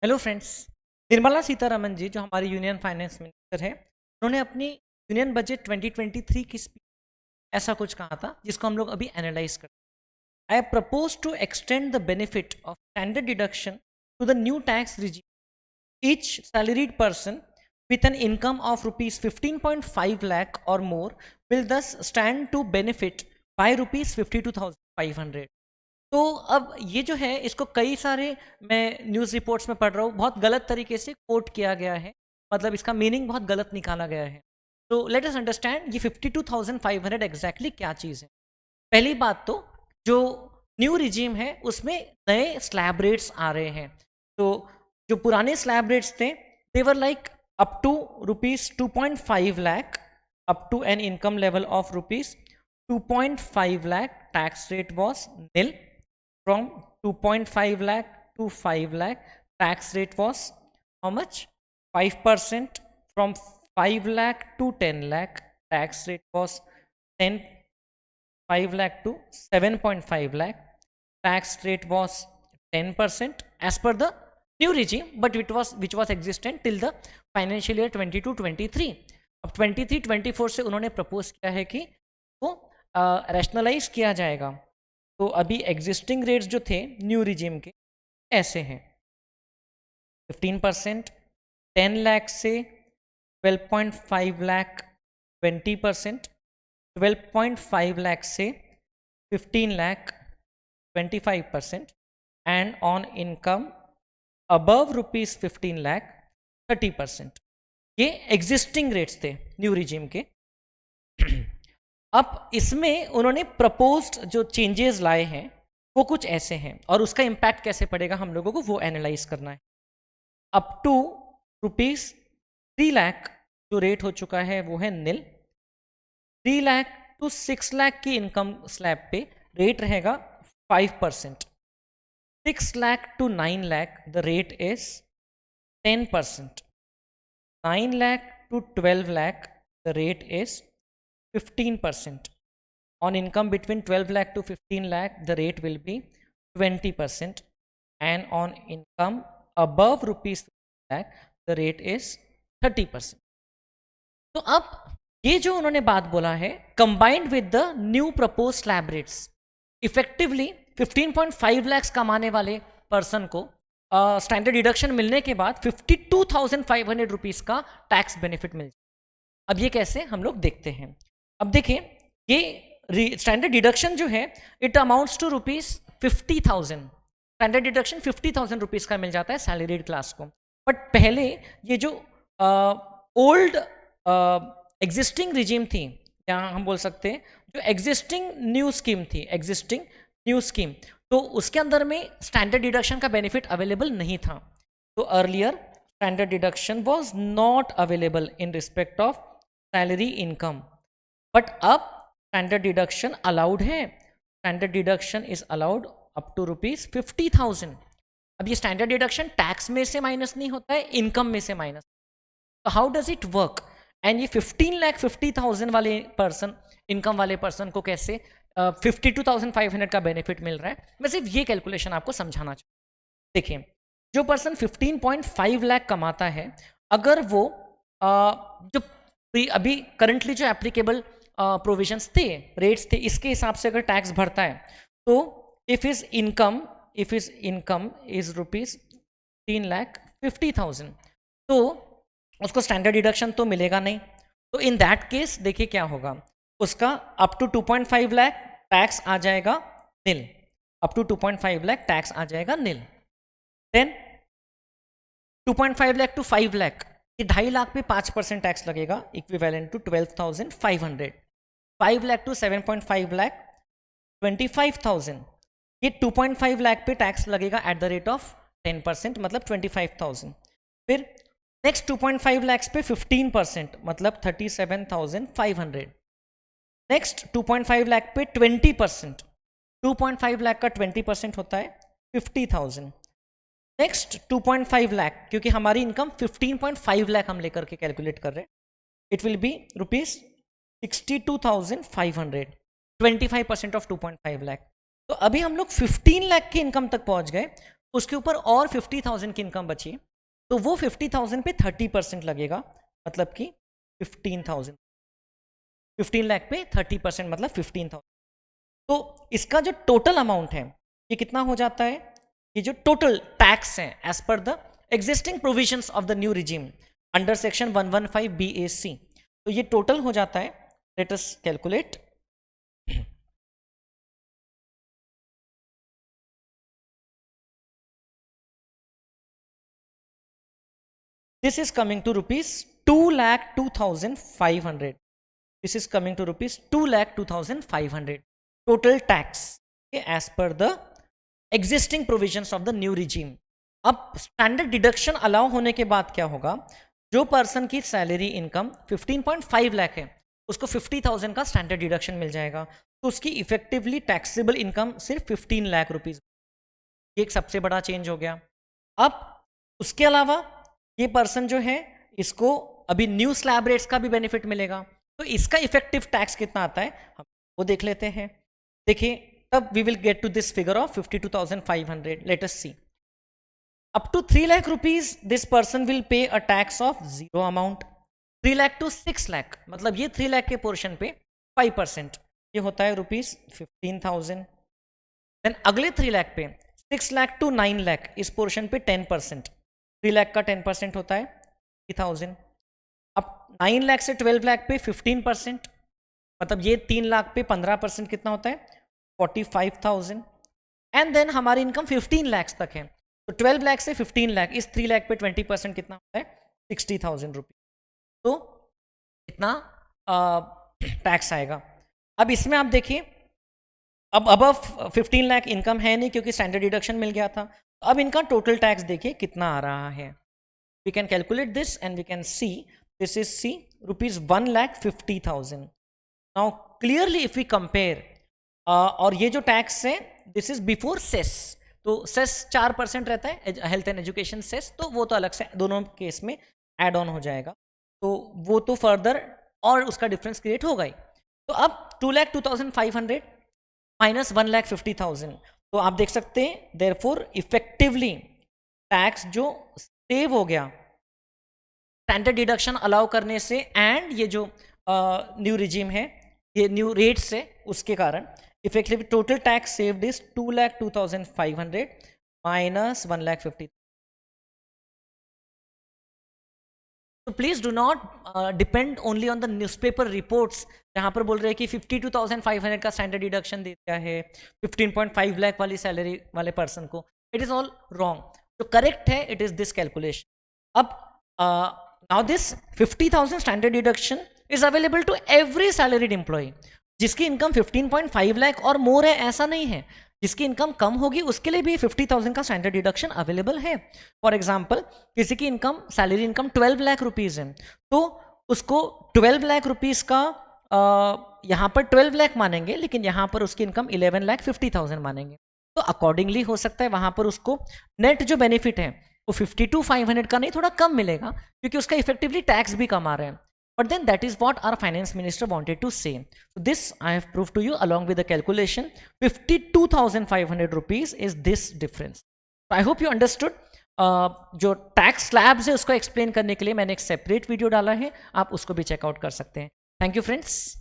Hello friends. Nirmala Sitharaman ji जो हमारी union finance minister है, उन्होंने अपनी यूनियन बजट 2023 की स्पीच ऐसा कुछ कहा था जिसको हम लोग अभी एनालाइज करते हैं। I propose to extend the benefit of standard deduction to the new tax regime. Each salaried person with an income of rupees 15.5 lakh or more will thus stand to benefit by rupees 52,500। तो अब ये जो है इसको कई सारे मैं news reports में पढ़ रहा हूँ, बहुत गलत तरीके से कोट किया गया है, मतलब इसका मीनिंग बहुत गलत निकाला गया है। तो लेट अस अंडरस्टैंड ये 52,500 एग्जैक्टली क्या चीज़ है। पहली बात तो जो न्यू रिजीम है उसमें नए स्लैब रेट्स आ रहे हैं। तो जो पुराने स्लैब रेट्स थे they were like up to rupees 2.5 lakh, up to an income level of rupees 2.5 lakh tax rate was nil. From 2.5 lakh to 5 lakh tax rate was how much? 5%. From 5 lakh to 10 lakh tax rate was 10. 5 lakh to 7.5 lakh tax rate was 10% as per the new regime, but which was existent till the financial year 22-23। अब 23-24 से उन्होंने propose किया है कि वो rationalise किया जाएगा। तो अभी एग्जिस्टिंग रेट्स जो थे न्यू रिजीम के ऐसे हैं 15%, 10 लाख से 12.5 लाख 20%, 12.5 लाख से 15 lakh 25%, and on income above rupees 15 lakh 30%। ये एग्जिस्टिंग रेट्स थे न्यू रिजीम के। अब इसमें उन्होंने प्रपोज्ड जो चेंजेस लाए हैं वो कुछ ऐसे हैं और उसका इम्पैक्ट कैसे पड़ेगा हम लोगों को वो एनालाइज करना है। अप टू रुपीज 3 लाख जो रेट हो चुका है वो है निल। 3 लाख टू 6 लाख की इनकम स्लैब पे रेट रहेगा 5%। 6 lakh to 9 lakh the rate is 10%। 9 lakh to 12 lakh the rate is 15%। on income between 12 lakh to 15 lakh the rate will be 20%, and on income above rupees 15 lakh the rate is 30%। तो अब ये जो उन्होंने बात बोला है combined with the new propose slab rates, effectively 15.5 lakh कमाने वाले पर्सन को स्टैंडर्ड डिडक्शन मिलने के बाद 52,500 रुपीज़ का टैक्स बेनिफिट मिल जाए। अब ये कैसे हम लोग देखते हैं। अब देखिए ये स्टैंडर्ड डिडक्शन जो है it amounts to rupees 50,000। Standard deduction 50,000 rupees का मिल जाता है सैलरीड क्लास को। बट पहले ये जो ओल्ड एग्जिस्टिंग रिजीम थी, या हम बोल सकते हैं जो एग्जिस्टिंग न्यू स्कीम थी, एग्जिस्टिंग न्यू स्कीम, तो उसके अंदर में स्टैंडर्ड डिडक्शन का बेनिफिट अवेलेबल नहीं था। तो earlier standard deduction was not available in respect of salary income, but अब स्टैंडर्ड डिडक्शन अलाउड है। Standard deduction is allowed up to rupees 50,000। अब ये स्टैंडर्ड डिडक्शन टैक्स में से माइनस नहीं होता है, इनकम में से माइनस। तो how does it work, and ये 15,50,000 वाले पर्सन, इनकम वाले पर्सन को कैसे 52,500 का बेनिफिट मिल रहा है। मैं सिर्फ ये कैलकुलेशन आपको समझाना चाहूँ। देखिए जो पर्सन 15.5 लाख कमाता है, अगर वो जो अभी करंटली जो एप्लीकेबल प्रोविजंस थे, रेट्स थे, इसके हिसाब से अगर टैक्स भरता है तो if is income is rupees 3,50,000 तो उसको स्टैंडर्ड डिडक्शन तो मिलेगा नहीं। तो इन दैट केस देखिए क्या होगा, उसका अप टू 2.5 लाख टैक्स आ जाएगा nil. Up to 2.5 lakh tax आ जाएगा nil. Then 2.5 lakh to 5 lakh, ये 2.5 लाख पे 5% टैक्स लगेगा, equivalent to 12,500। 5 lakh to 7.5 lakh 25,000, ये 2.5 लाख पे टैक्स लगेगा एट द रेट ऑफ 10%, मतलब 25,000। फिर नेक्स्ट 2.5 लाख पे 15%, मतलब 37,500। नेक्स्ट 2.5 लाख पे 20%, 2.5 लाख का 20% होता है 50,000। नेक्स्ट 2.5 लाख, क्योंकि हमारी इनकम 15.5 लाख हम लेकर के कैलकुलेट कर रहे हैं, it will be rupees 62,500, 25% of 2.5 lakh. तो अभी हम लोग 15 लाख की इनकम तक पहुंच गए। उसके ऊपर और 50,000 की इनकम बची, तो वो 50,000 पे 30% लगेगा, मतलब कि 15,000। 15 लाख पे 30% मतलब 15,000। तो इसका जो टोटल अमाउंट है ये कितना हो जाता है, ये जो टोटल टैक्स है as per the existing provisions of the new regime under section 115 BAC, तो ये टोटल हो जाता है, let us calculate. This is coming to rupees 2,02,500. This is coming to rupees 2,02,500 total tax as per the existing provisions of the new regime. अब standard deduction allow होने के बाद क्या होगा, जो पर्सन की सैलरी इनकम 15.5 लाख है उसको 50,000 का स्टैंडर्ड डिडक्शन मिल जाएगा, तो उसकी इफेक्टिवली टैक्सेबल इनकम सिर्फ 15 लाख रुपीज। ये एक सबसे बड़ा चेंज हो गया। अब उसके अलावा ये पर्सन जो है इसको अभी न्यू स्लैब रेट्स का भी बेनिफिट मिलेगा, तो इसका इफेक्टिव टैक्स कितना आता है हम वो देख लेते हैं। देखिए तब we will get to this figure of 52,500। Let us see, up to 3 lakh rupees this person will pay a tax of 0 amount. 3 lakh to 6 lakh मतलब ये 3 लाख के पोर्शन पे 5%, ये होता है रुपीज 15,000। देन अगले 3 लाख पे 6 लाख टू 9 लाख इस पोर्शन पे 10%, 3 लाख का 10% होता है 3,000। अब 9 लाख से 12 लाख पे 15%, मतलब ये 3 लाख पे 15% कितना होता है 45,000। एंड देन हमारी इनकम 15 लाख तक है, तो 12 लाख से 15 लाख इस 3 लाख पे 20% कितना होता है 60,000 रुपीज, तो इतना टैक्स आएगा। अब इसमें आप देखिए अब अबव 15 लाख इनकम है नहीं क्योंकि स्टैंडर्ड डिडक्शन मिल गया था, अब इनका टोटल टैक्स देखिए कितना आ रहा है। We can calculate this and we can see this is see rupees 1,50,000। Now clearly if we compare, और ये जो टैक्स है दिस इज बिफोर सेस, तो सेस 4% रहता है हेल्थ एंड एजुकेशन सेस, तो वो तो अलग से दोनों केस में ऐड ऑन हो जाएगा, तो वो तो फर्दर और उसका डिफरेंस क्रिएट होगा ही। तो अब 2,02,500 माइनस 1,50,000, तो आप देख सकते हैं देयरफॉर इफेक्टिवली टैक्स जो सेव हो गया स्टैंडर्ड डिडक्शन अलाउ करने से एंड ये जो न्यू रिजीम है ये न्यू रेट्स है उसके कारण effectively total tax saved is 2,02,500 minus 1,50,000। तो please do not depend only on the newspaper reports जहां पर बोल रहे हैं कि 52,500 का स्टैंडर्ड डिडक्शन देता है 15.5 लाख वाली सैलरी वाले पर्सन को। इट इज ऑल रॉन्ग, जो करेक्ट है इट इज दिस कैलकुलेशन। अब now this 50,000 standard deduction is available to every salaried employee. जिसकी इनकम 15.5 लाख और मोर है ऐसा नहीं है, जिसकी इनकम कम होगी उसके लिए भी 50,000 का स्टैंडर्ड डिडक्शन अवेलेबल है। फॉर एग्जांपल किसी की income salary income 12 lakh rupees है, तो उसको 12 लाख रुपीज का यहाँ पर 12 लाख मानेंगे, लेकिन यहाँ पर उसकी इनकम 11,50,000 मानेंगे, तो अकॉर्डिंगली हो सकता है वहां पर उसको नेट जो बेनिफिट है वो 52,500 का नहीं थोड़ा कम मिलेगा, क्योंकि उसका इफेक्टिवली टैक्स भी कम आ रहे हैं। But then that is what our finance minister wanted to say. So this I have proved to you along with the calculation. 52,500 rupees is this difference. So I hope you understood. जो tax slabs है उसको explain करने के लिए मैंने एक separate video डाला है, आप उसको भी चेकआउट कर सकते हैं। Thank you friends.